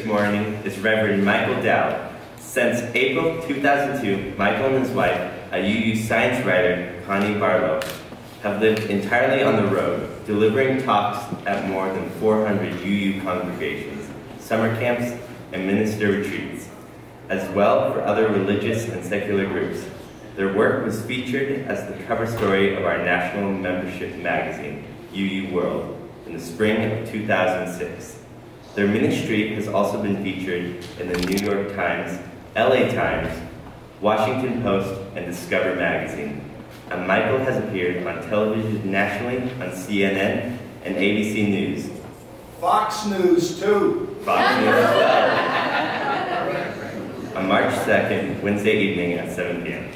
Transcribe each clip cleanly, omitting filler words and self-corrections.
morning is Reverend Michael Dowd. Since April 2002, Michael and his wife, a UU science writer, Connie Barlow, have lived entirely on the road, delivering talks at more than 400 UU congregations, summer camps, and minister retreats, as well for other religious and secular groups. Their work was featured as the cover story of our national membership magazine, UU World, in the spring of 2006. Their ministry has also been featured in the New York Times, LA Times, Washington Post, and Discover magazine. And Michael has appeared on television nationally on CNN and ABC News. Fox News, too. Fox News as well. On March 2nd, Wednesday evening at 7 p.m.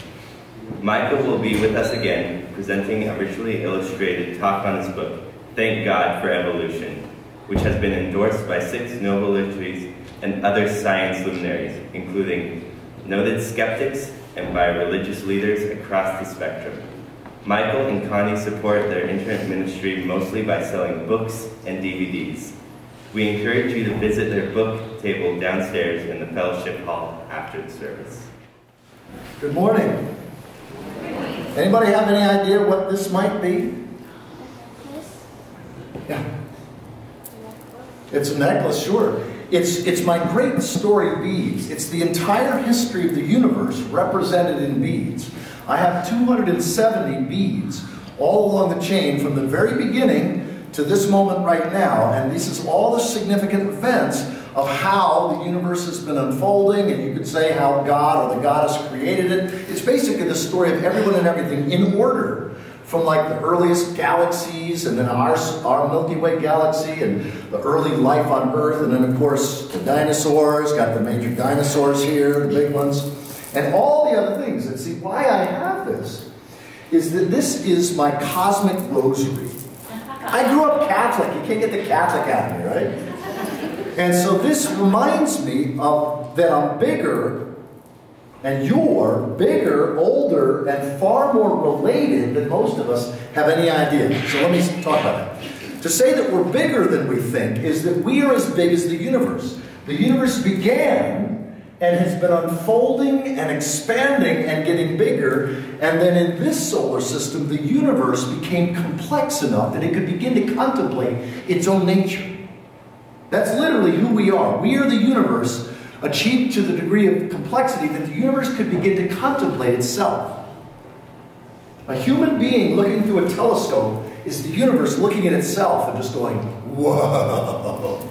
Michael will be with us again, presenting a richly illustrated talk on his book, Thank God for Evolution, which has been endorsed by 6 Nobel laureates and other science luminaries, including noted skeptics and by religious leaders across the spectrum. Michael and Connie support their internet ministry mostly by selling books and DVDs. We encourage you to visit their book table downstairs in the fellowship hall after the service. Good morning. Anybody have any idea what this might be? Yeah. It's a necklace, sure. It's my great story beads. It's the entire history of the universe represented in beads. I have 270 beads all along the chain from the very beginning to this moment right now, and this is all the significant events of how the universe has been unfolding, and you could say how God or the goddess created it. It's basically the story of everyone and everything in order, from like the earliest galaxies, and then our Milky Way galaxy, and the early life on Earth, and then of course the dinosaurs, got the major dinosaurs here, the big ones, and all the other things. And see, why I have this is that this is my cosmic rosary. I grew up Catholic. You can't get the Catholic out of me, right? And so this reminds me of that I'm bigger, and you're bigger, older, and far more related than most of us have any idea. So let me talk about that. To say that we're bigger than we think is that we are as big as the universe. The universe began and has been unfolding and expanding and getting bigger, and then in this solar system, the universe became complex enough that it could begin to contemplate its own nature. That's literally who we are. We are the universe, achieved to the degree of complexity that the universe could begin to contemplate itself. A human being looking through a telescope is the universe looking at itself and just going, whoa.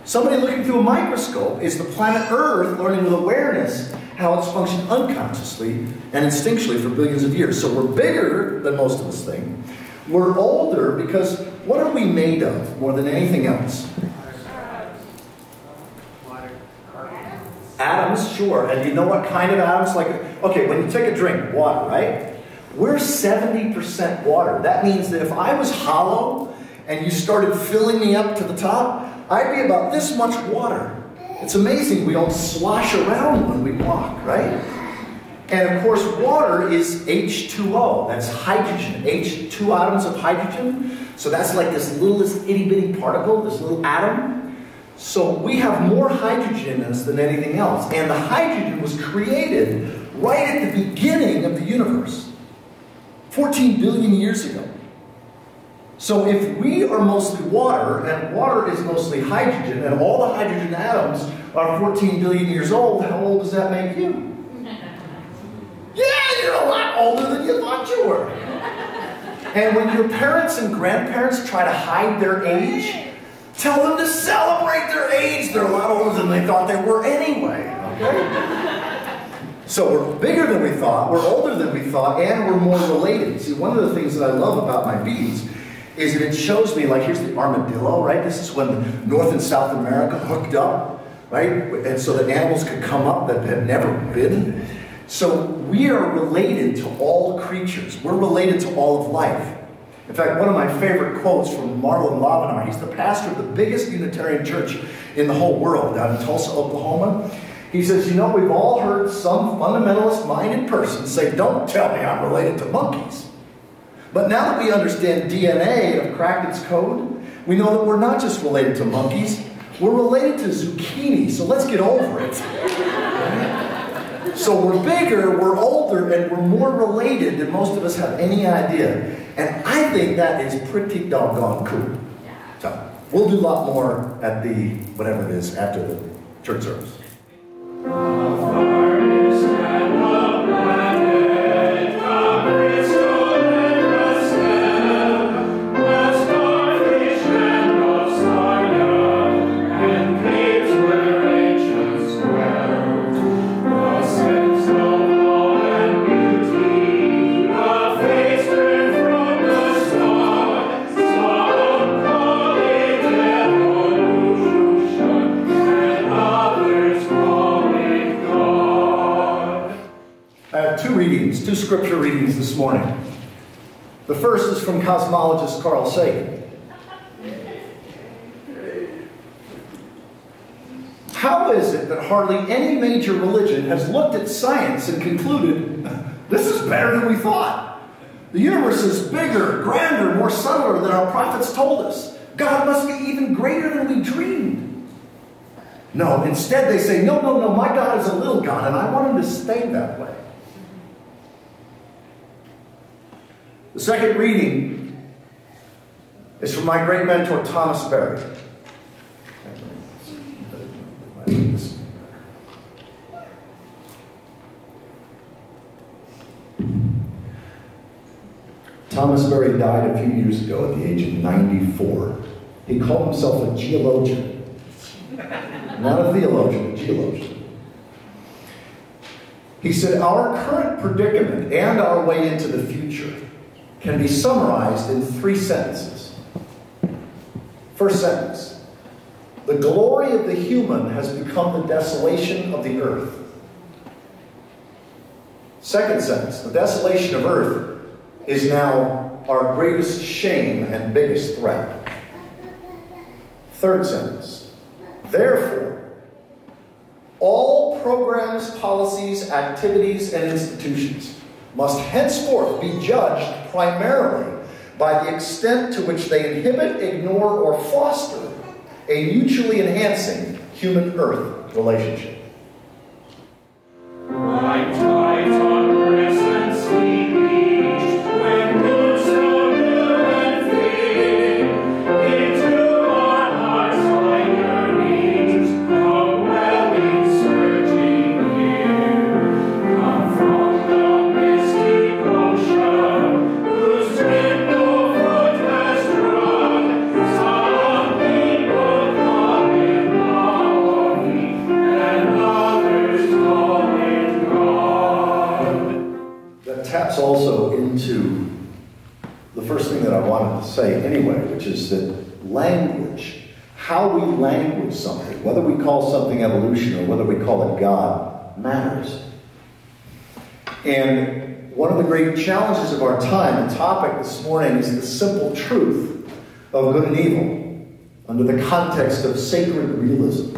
Somebody looking through a microscope is the planet Earth learning with awareness how it's functioned unconsciously and instinctually for billions of years. So we're bigger than most of us think. We're older because what are we made of more than anything else? Atoms, sure. And you know what kind of atoms? Like, okay, when you take a drink, water, right? We're 70% water. That means that if I was hollow and you started filling me up to the top, I'd be about this much water. It's amazing we don't slosh around when we walk, right? And of course, water is H2O. That's hydrogen. Two atoms of hydrogen. So that's like this littlest itty-bitty particle, this little atom. So we have more hydrogen in us than anything else. And the hydrogen was created right at the beginning of the universe, 14 billion years ago. So if we are mostly water, and water is mostly hydrogen, and all the hydrogen atoms are 14 billion years old, how old does that make you? Yeah, you're a lot older than you thought you were. And when your parents and grandparents try to hide their age, tell them to celebrate their age. They're a lot older than they thought they were anyway, okay? So we're bigger than we thought, we're older than we thought, and we're more related. See, one of the things that I love about my beads is that it shows me, like, here's the armadillo, right? This is when North and South America hooked up, right? And so that animals could come up that had never been. So we are related to all creatures. We're related to all of life. In fact, one of my favorite quotes from Marlon Lavenar, he's the pastor of the biggest Unitarian church in the whole world down in Tulsa, Oklahoma. He says, you know, we've all heard some fundamentalist-minded person say, don't tell me I'm related to monkeys. But now that we understand DNA and have cracked its code, We know that we're not just related to monkeys, we're related to zucchini, so let's get over it. So we're bigger, we're older, and we're more related than most of us have any idea. And I think that is pretty doggone cool. So we'll do a lot more at the, whatever it is, after the church service. Two scripture readings this morning. The first is from cosmologist Carl Sagan. How is it that hardly any major religion has looked at science and concluded, this is better than we thought? The universe is bigger, grander, more subtler than our prophets told us. God must be even greater than we dreamed. No, instead they say, no, my God is a little God, and I want him to stay that way. The second reading is from my great mentor, Thomas Berry. Thomas Berry died a few years ago at the age of 94. He called himself a geologian. Not a theologian, a geologian. He said, our current predicament and our way into the future can be summarized in 3 sentences. First sentence, the glory of the human has become the desolation of the earth. Second sentence, the desolation of earth is now our greatest shame and biggest threat. Third sentence, therefore, all programs, policies, activities, and institutions must henceforth be judged primarily by the extent to which they inhibit, ignore, or foster a mutually enhancing human-earth relationship. Like tides on crescent sea beach, when moons so new and fleeting, into our hearts like yearnings, how welling surging here, come from the mystic ocean, whose gentle foot has trod. Some people call it Maui, and others call it God. That taps also into the first thing that I wanted to say anyway, which is that language, how we language something, whether we call something evolution or whether we call it God, matters. And one of the great challenges of our time, the topic this morning, is the simple truth of good and evil under the context of sacred realism.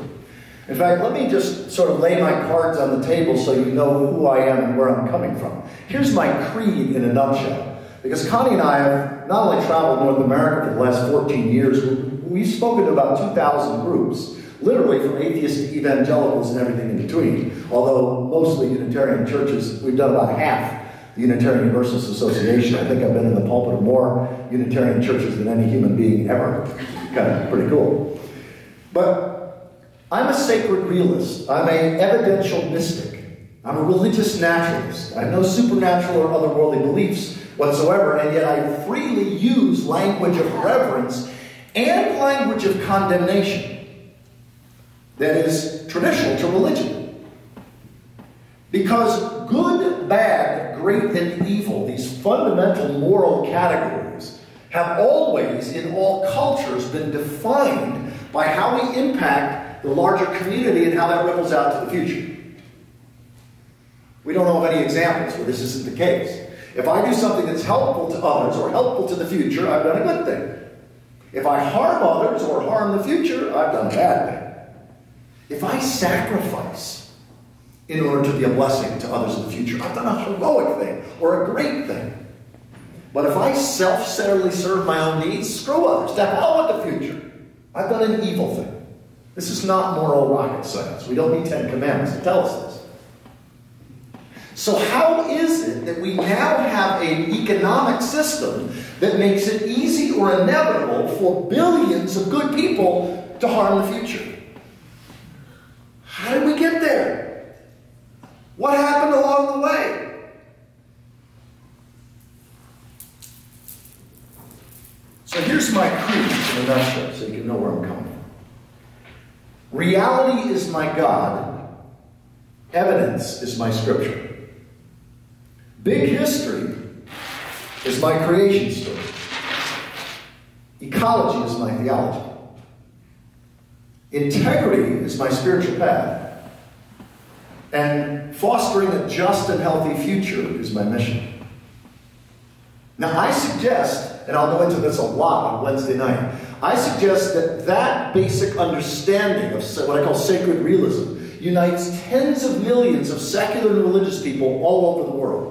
In fact, let me just sort of lay my cards on the table so you know who I am and where I'm coming from. Here's my creed in a nutshell. Because Connie and I have not only traveled North America for the last 14 years, we've spoken to about 2,000 groups, literally from atheists to evangelicals and everything in between. Although mostly Unitarian churches, we've done about half the Unitarian Universalist Association. I think I've been in the pulpit of more Unitarian churches than any human being ever. Kind of pretty cool. But I'm a sacred realist. I'm an evidential mystic. I'm a religious naturalist. I have no supernatural or otherworldly beliefs whatsoever, and yet I freely use language of reverence and language of condemnation that is traditional to religion. Because good, bad, great, and evil, these fundamental moral categories, have always, in all cultures, been defined by how we impact the larger community and how that ripples out to the future. We don't know of any examples where this isn't the case. If I do something that's helpful to others or helpful to the future, I've done a good thing. If I harm others or harm the future, I've done a bad thing. If I sacrifice in order to be a blessing to others in the future, I've done a heroic thing or a great thing. But if I self-centeredly serve my own needs, screw others. To hell with the future. I've done an evil thing. This is not moral rocket science. We don't need 10 commandments to tell us this. So how is it that we now have an economic system that makes it easy or inevitable for billions of good people to harm the future? How did we get there? What happened along the way? So here's my creed in a nutshell, so you can know where I'm coming from. Reality is my God. Evidence is my scripture. Big history is my creation story. Ecology is my theology. Integrity is my spiritual path. And fostering a just and healthy future is my mission. Now I suggest, and I'll go into this a lot on Wednesday night, I suggest that that basic understanding of what I call sacred realism unites tens of millions of secular and religious people all over the world.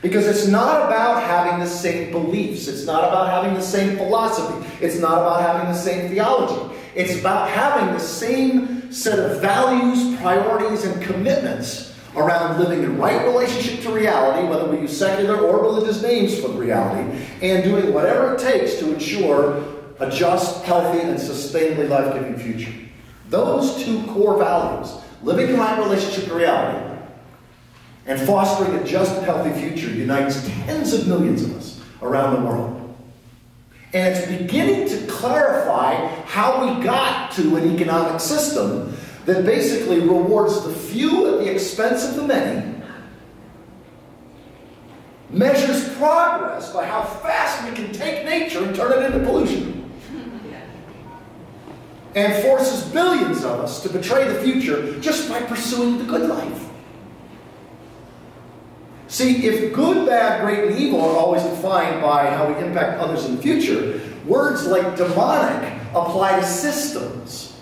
Because it's not about having the same beliefs. It's not about having the same philosophy. It's not about having the same theology. It's about having the same set of values, priorities, and commitments around living in right relationship to reality, whether we use secular or religious names for reality, and doing whatever it takes to ensure a just, healthy, and sustainably life-giving future. Those two core values, living in right relationship to reality and fostering a just and healthy future, unites tens of millions of us around the world. And it's beginning to clarify how we got to an economic system that basically rewards the few at the expense of the many, measures progress by how fast we can take nature and turn it into pollution, and forces billions of us to betray the future just by pursuing the good life. See, if good, bad, great, and evil are always defined by how we impact others in the future, words like demonic apply to systems.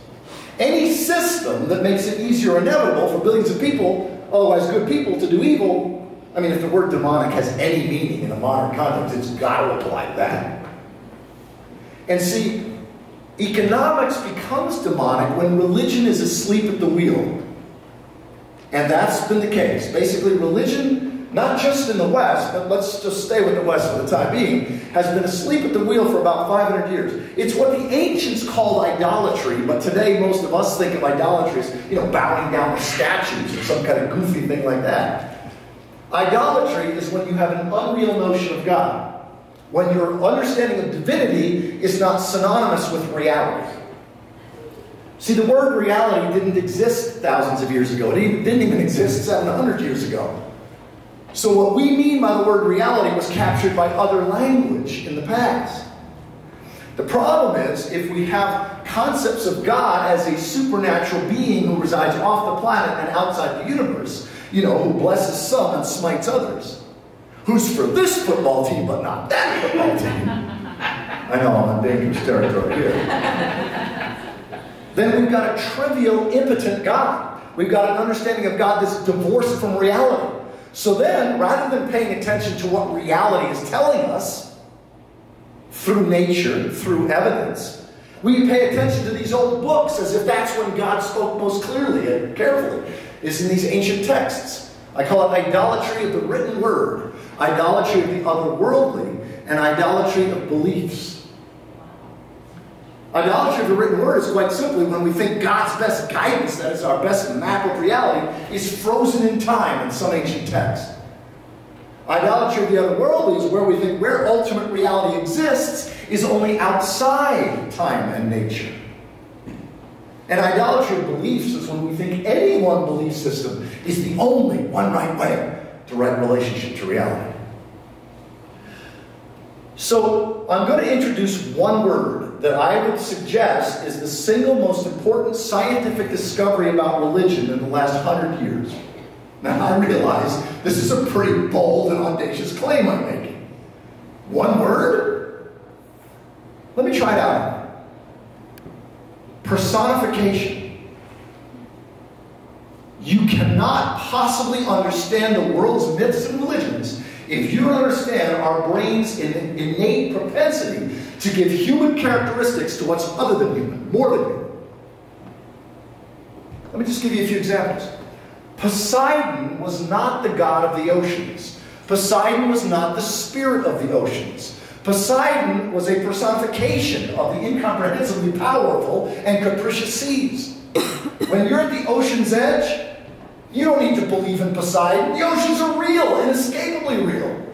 Any system that makes it easier or inevitable for billions of people, otherwise good people, to do evil, I mean, if the word demonic has any meaning in a modern context, it's got to apply to that. And see, economics becomes demonic when religion is asleep at the wheel. And that's been the case. Basically, religion, not just in the West, but let's just stay with the West for the time being, has been asleep at the wheel for about 500 years. It's what the ancients called idolatry, but today most of us think of idolatry as, bowing down to statues or some kind of goofy thing like that. Idolatry is when you have an unreal notion of God, when your understanding of divinity is not synonymous with reality. See, the word reality didn't exist thousands of years ago. It didn't even exist 700 years ago. So what we mean by the word reality was captured by other language in the past. The problem is, if we have concepts of God as a supernatural being who resides off the planet and outside the universe, who blesses some and smites others, who's for this football team but not that football team. I know I'm in dangerous territory here. Then we've got a trivial, impotent God. We've got an understanding of God that's divorced from reality. So then, rather than paying attention to what reality is telling us, through nature, through evidence, we pay attention to these old books as if that's when God spoke most clearly and carefully, is in these ancient texts. I call it idolatry of the written word, idolatry of the otherworldly, and idolatry of beliefs. Idolatry of the written word is quite simply when we think God's best guidance, that is our best map of reality, is frozen in time in some ancient text. Idolatry of the otherworldly is where we think where ultimate reality exists is only outside time and nature. And idolatry of beliefs is when we think any one belief system is the only one right way to right relationship to reality. So I'm going to introduce one word that I would suggest is the single most important scientific discovery about religion in the last 100 years. Now I realize this is a pretty bold and audacious claim I'm making. One word? Let me try it out. Personification. You cannot possibly understand the world's myths and religions If you don't understand our brain's innate propensity to give human characteristics to what's other than human, more than human. Let me just give you a few examples. Poseidon was not the god of the oceans. Poseidon was not the spirit of the oceans. Poseidon was a personification of the incomprehensibly powerful and capricious seas. When you're at the ocean's edge, you don't need to believe in Poseidon. The oceans are real, inescapably real.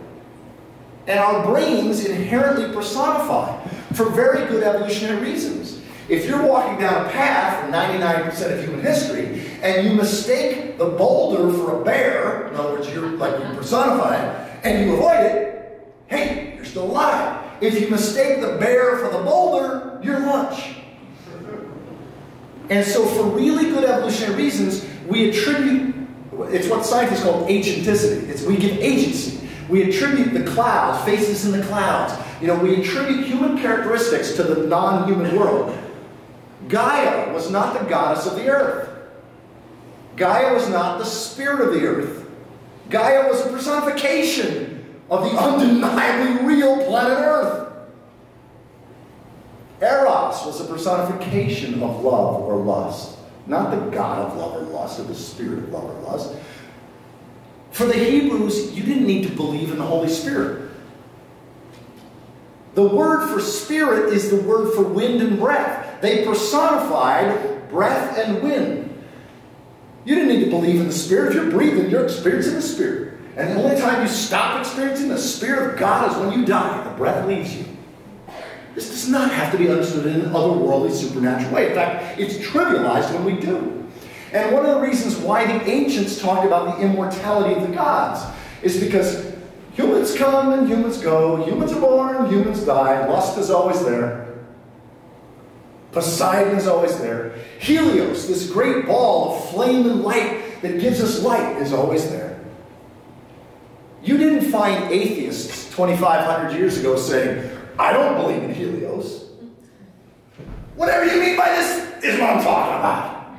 And our brains inherently personify for very good evolutionary reasons. If you're walking down a path for 99% of human history, and you mistake the boulder for a bear, in other words, you personify it, and you avoid it, hey, you're still alive. If you mistake the bear for the boulder, you're lunch. And so for really good evolutionary reasons, we attribute, it's what scientists call agenticity. We give agency. We attribute the clouds, faces in the clouds. We attribute human characteristics to the non-human world. Gaia was not the goddess of the earth. Gaia was not the spirit of the earth. Gaia was a personification of the undeniably real planet Earth. Eros was a personification of love or lust. Not the god of love or lust, or the spirit of love or lust. For the Hebrews, you didn't need to believe in the Holy Spirit. The word for spirit is the word for wind and breath. They personified breath and wind. You didn't need to believe in the Spirit. If you're breathing, you're experiencing the Spirit. And the only time you stop experiencing the Spirit of God is when you die. The breath leaves you. This does not have to be understood in an otherworldly, supernatural way. In fact, it's trivialized when we do. And one of the reasons why the ancients talked about the immortality of the gods is because humans come and humans go. Humans are born, humans die. Lust is always there. Poseidon is always there. Helios, this great ball of flame and light that gives us light, is always there. You didn't find atheists 2,500 years ago saying, I don't believe in Helios. Whatever you mean by this is what I'm talking about.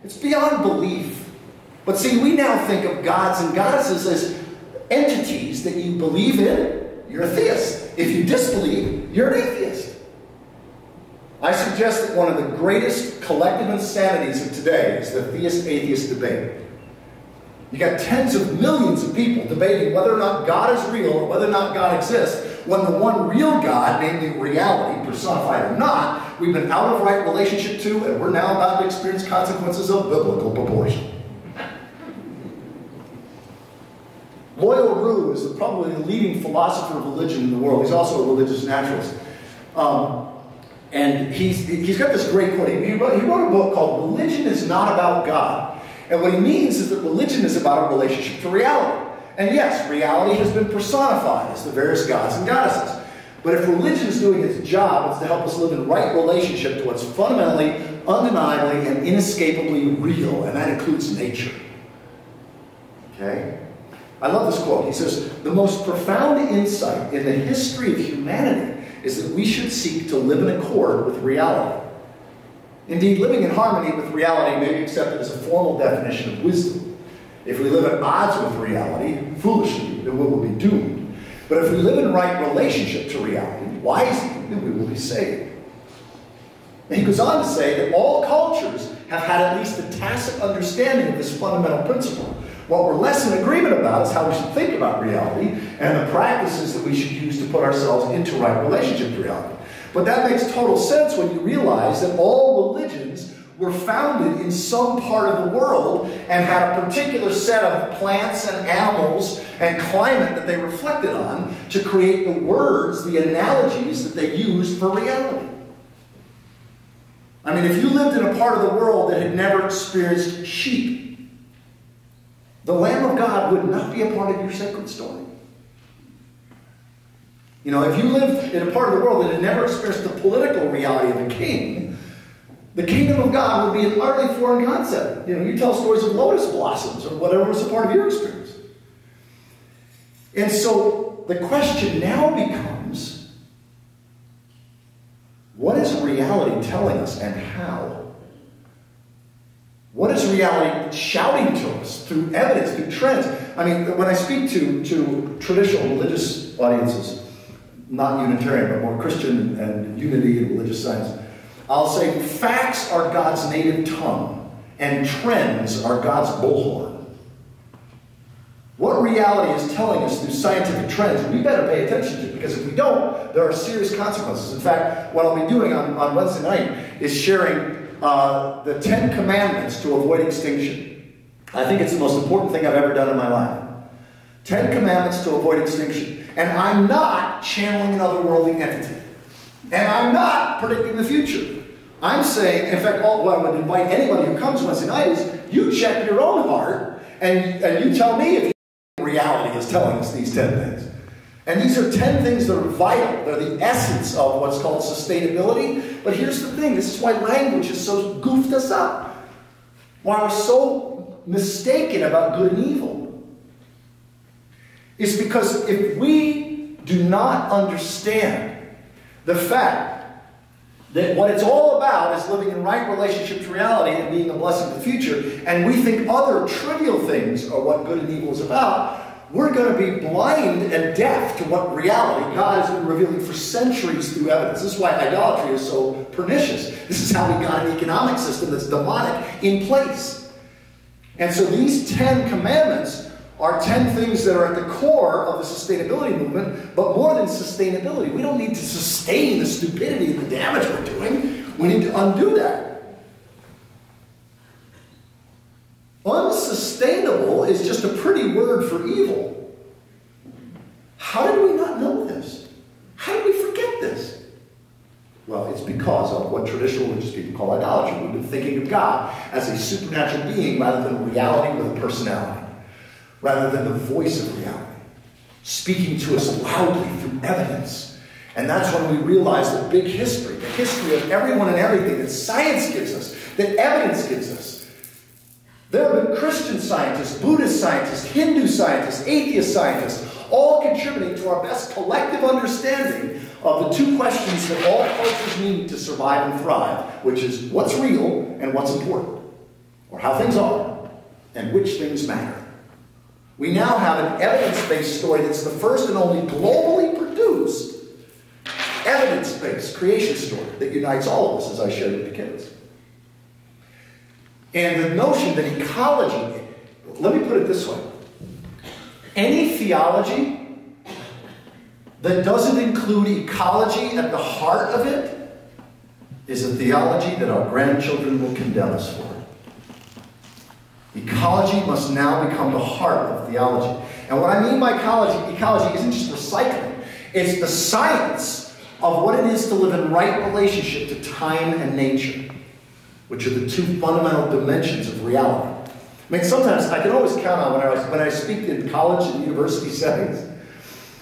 It's beyond belief. But see, we now think of gods and goddesses as entities that you believe in, you're a theist. If you disbelieve, you're an atheist. I suggest that one of the greatest collective insanities of today is the theist-atheist debate. You got tens of millions of people debating whether or not God is real or whether or not God exists, when the one real God, namely reality, personified or not, we've been out of right relationship to, and we're now about to experience consequences of biblical proportion. Loyal Rue is probably the leading philosopher of religion in the world. He's also a religious naturalist. And he's got this great quote. He wrote a book called Religion is Not About God. And what he means is that religion is about a relationship to reality. And yes, reality has been personified as the various gods and goddesses. But if religion is doing its job, it's to help us live in right relationship to what's fundamentally, undeniably, and inescapably real. And that includes nature. Okay? I love this quote. He says, the most profound insight in the history of humanity is that we should seek to live in accord with reality. Indeed, living in harmony with reality may be accepted as a formal definition of wisdom. If we live at odds with reality, foolishly, then we will be doomed. But if we live in right relationship to reality, wisely, then we will be saved. And he goes on to say that all cultures have had at least a tacit understanding of this fundamental principle. What we're less in agreement about is how we should think about reality and the practices that we should use to put ourselves into right relationship to reality. But that makes total sense when you realize that all religions were founded in some part of the world and had a particular set of plants and animals and climate that they reflected on to create the words, the analogies that they used for reality. I mean, if you lived in a part of the world that had never experienced sheep, the Lamb of God would not be a part of your sacred story. You know, if you lived in a part of the world that had never experienced the political reality of a king, the kingdom of God would be an utterly foreign concept. You know, you tell stories of lotus blossoms or whatever was a part of your experience. And so the question now becomes, what is reality telling us and how? What is reality shouting to us through evidence, through trends? I mean, when I speak to traditional religious audiences, not Unitarian, but more Christian and unity and religious science, I'll say facts are God's native tongue and trends are God's bullhorn. What reality is telling us through scientific trends, we better pay attention to, because if we don't, there are serious consequences. In fact, what I'll be doing on Wednesday night is sharing the 10 commandments to avoid extinction. I think it's the most important thing I've ever done in my life. 10 commandments to avoid extinction. And I'm not channeling an otherworldly entity. And I'm not predicting the future. I'm saying, in fact, what I would invite anybody who comes Wednesday night is, you check your own heart, and you tell me if reality is telling us these 10 things. And these are 10 things that are vital. They're the essence of what's called sustainability. But here's the thing. This is why language has so goofed us up. Why we're so mistaken about good and evil. It's because if we do not understand the fact that what it's all about is living in right relationship to reality and being a blessing to the future, and we think other trivial things are what good and evil is about, we're going to be blind and deaf to what reality God has been revealing for centuries through evidence. This is why idolatry is so pernicious. This is how we got an economic system that's demonic in place. And so these 10 commandments are 10 things that are at the core of the sustainability movement, but more than sustainability. We don't need to sustain the stupidity and the damage we're doing. We need to undo that. Unsustainable is just a pretty word for evil. How did we not know this? How did we forget this? Well, it's because of what traditional religious people call idolatry. We've been thinking of God as a supernatural being rather than a reality with a personality. Rather than the voice of reality, speaking to us loudly through evidence. And that's when we realize the big history, the history of everyone and everything that science gives us, that evidence gives us. There have been Christian scientists, Buddhist scientists, Hindu scientists, atheist scientists, all contributing to our best collective understanding of the two questions that all cultures need to survive and thrive, which is what's real and what's important, or how things are, and which things matter. We now have an evidence-based story that's the first and only globally produced evidence-based creation story that unites all of us, as I shared with the kids. And the notion that ecology, let me put it this way. Any theology that doesn't include ecology at the heart of it is a theology that our grandchildren will condemn us for. Ecology must now become the heart of theology. And what I mean by ecology isn't just recycling. It's the science of what it is to live in right relationship to time and nature, which are the two fundamental dimensions of reality. I mean, sometimes I can always count on, when I speak in college and university settings,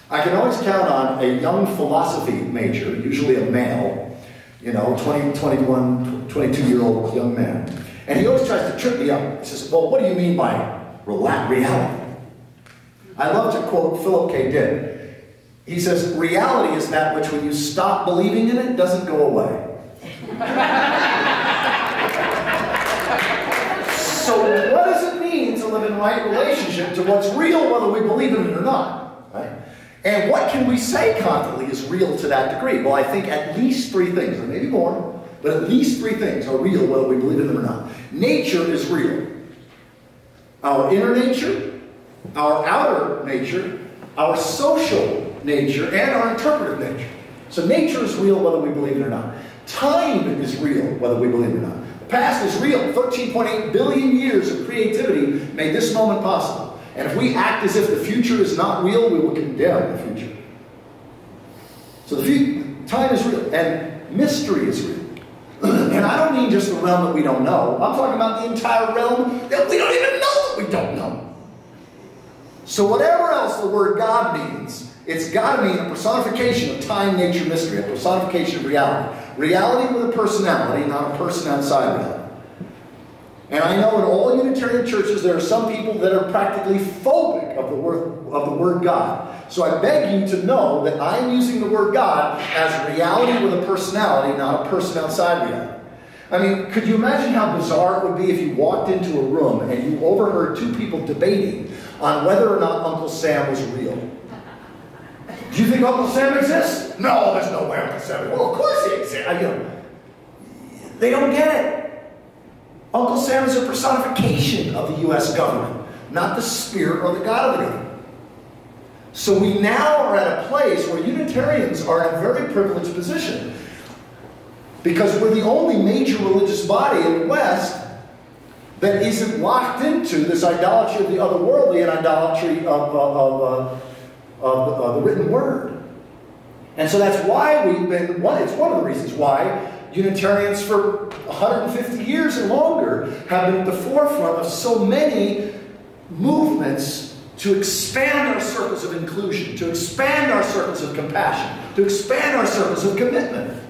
I can always count on a young philosophy major, usually a male, 21, 22-year-old young man. And he always tries to trip me up. He says, well, what do you mean by reality? I love to quote Philip K. Dick. He says, reality is that which when you stop believing in it, doesn't go away. So what does it mean to live in right relationship to what's real, whether we believe in it or not? Right? And what can we say confidently is real to that degree? Well, I think at least three things, or maybe more. But at least three things are real, whether we believe in them or not. Nature is real. Our inner nature, our outer nature, our social nature, and our interpretive nature. So nature is real, whether we believe it or not. Time is real, whether we believe it or not. The past is real. 13.8 billion years of creativity made this moment possible. And if we act as if the future is not real, we will condemn the future. So time is real, and mystery is real. And I don't mean just the realm that we don't know. I'm talking about the entire realm that we don't even know that we don't know. So whatever else the word God means, it's got to mean a personification of time, nature, mystery, a personification of reality. Reality with a personality, not a person outside reality. And I know in all Unitarian churches there are some people that are practically phobic of the word God. So I beg you to know that I'm using the word God as reality with a personality, not a person outside reality. I mean, could you imagine how bizarre it would be if you walked into a room and you overheard two people debating on whether or not Uncle Sam was real. Do you think Uncle Sam exists? No, there's no way Uncle Sam. Well, of course he exists. They don't get it. Uncle Sam is a personification of the U.S. government, not the spirit or the God of the government. So we now are at a place where Unitarians are in a very privileged position, because we're the only major religious body in the West that isn't locked into this idolatry of the otherworldly and idolatry of the written word. And so that's why we've been, it's one of the reasons why Unitarians for 150 years and longer have been at the forefront of so many movements to expand our circles of inclusion, to expand our circles of compassion, to expand our circles of commitment,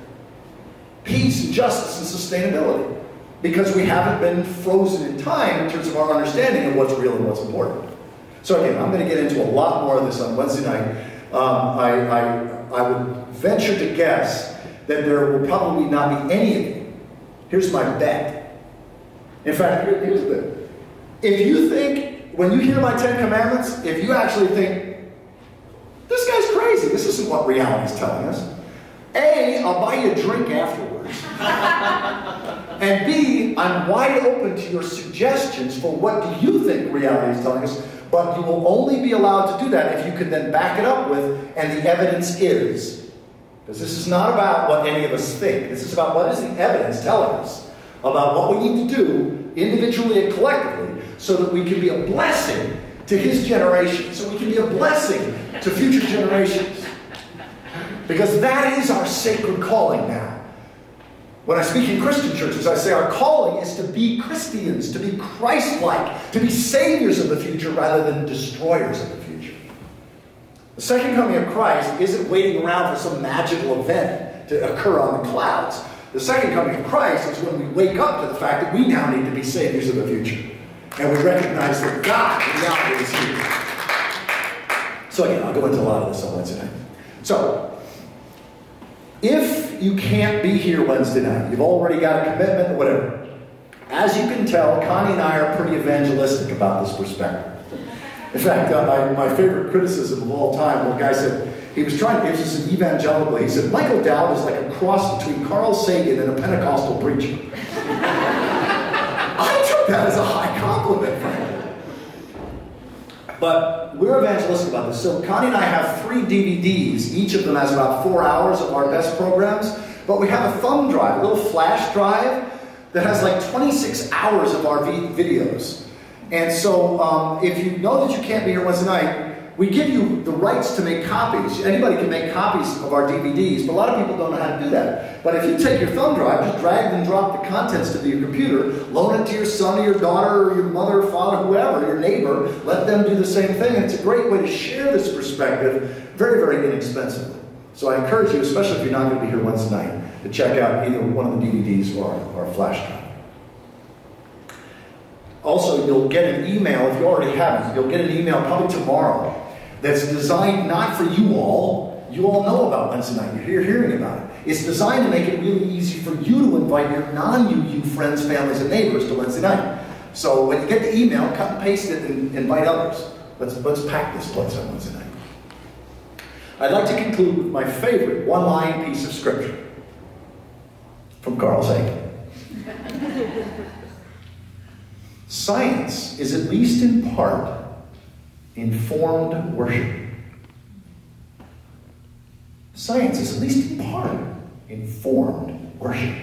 peace and justice and sustainability, because we haven't been frozen in time in terms of our understanding of what's real and what's important. So again, I'm going to get into a lot more of this on Wednesday night. I would venture to guess that there will probably not be any of you. Here's my bet. In fact, here's the bet. If you think, when you hear my 10 Commandments, if you actually think, this guy's crazy, this isn't what reality is telling us, A, I'll buy you a drink afterwards. And B, I'm wide open to your suggestions for what do you think reality is telling us, but you will only be allowed to do that if you can then back it up with, and the evidence is. Because this is not about what any of us think. This is about what is the evidence telling us about what we need to do individually and collectively so that we can be a blessing to his generation, so we can be a blessing to future generations. Because that is our sacred calling now. When I speak in Christian churches, I say our calling is to be Christians, to be Christ-like, to be saviors of the future rather than destroyers of the future. The second coming of Christ isn't waiting around for some magical event to occur on the clouds. The second coming of Christ is when we wake up to the fact that we now need to be saviors of the future. And we recognize that God now is here. So again, I'll go into a lot of this on Wednesday night. So, if you can't be here Wednesday night, you've already got a commitment or whatever. As you can tell, Connie and I are pretty evangelistic about this perspective. In fact, my favorite criticism of all time, one guy said, he was trying to give us an evangelical. He said, Michael Dowd is like a cross between Carl Sagan and a Pentecostal preacher. I took that as a high compliment, frankly. But we're evangelistic about this. So Connie and I have 3 DVDs. Each of them has about 4 hours of our best programs. But we have a thumb drive, a little flash drive, that has like 26 hours of our videos. And so if you know that you can't be here Wednesday night, we give you the rights to make copies. Anybody can make copies of our DVDs, but a lot of people don't know how to do that. But if you take your thumb drive, just drag and drop the contents to your computer, loan it to your son or your daughter or your mother or father, whoever, your neighbor, let them do the same thing. And it's a great way to share this perspective very, very inexpensively. So I encourage you, especially if you're not going to be here Wednesday night, to check out either one of the DVDs or our flash drive. Also, you'll get an email, if you already haven't, you'll get an email probably tomorrow that's designed not for you all. You all know about Wednesday night. You're here hearing about it. It's designed to make it really easy for you to invite your non-UU friends, families, and neighbors to Wednesday night. So when you get the email, cut and paste it and invite others. Let's pack this place on Wednesday night. I'd like to conclude with my favorite one-line piece of scripture from Carl Sagan. Science is at least in part informed worship. Science is at least in part informed worship.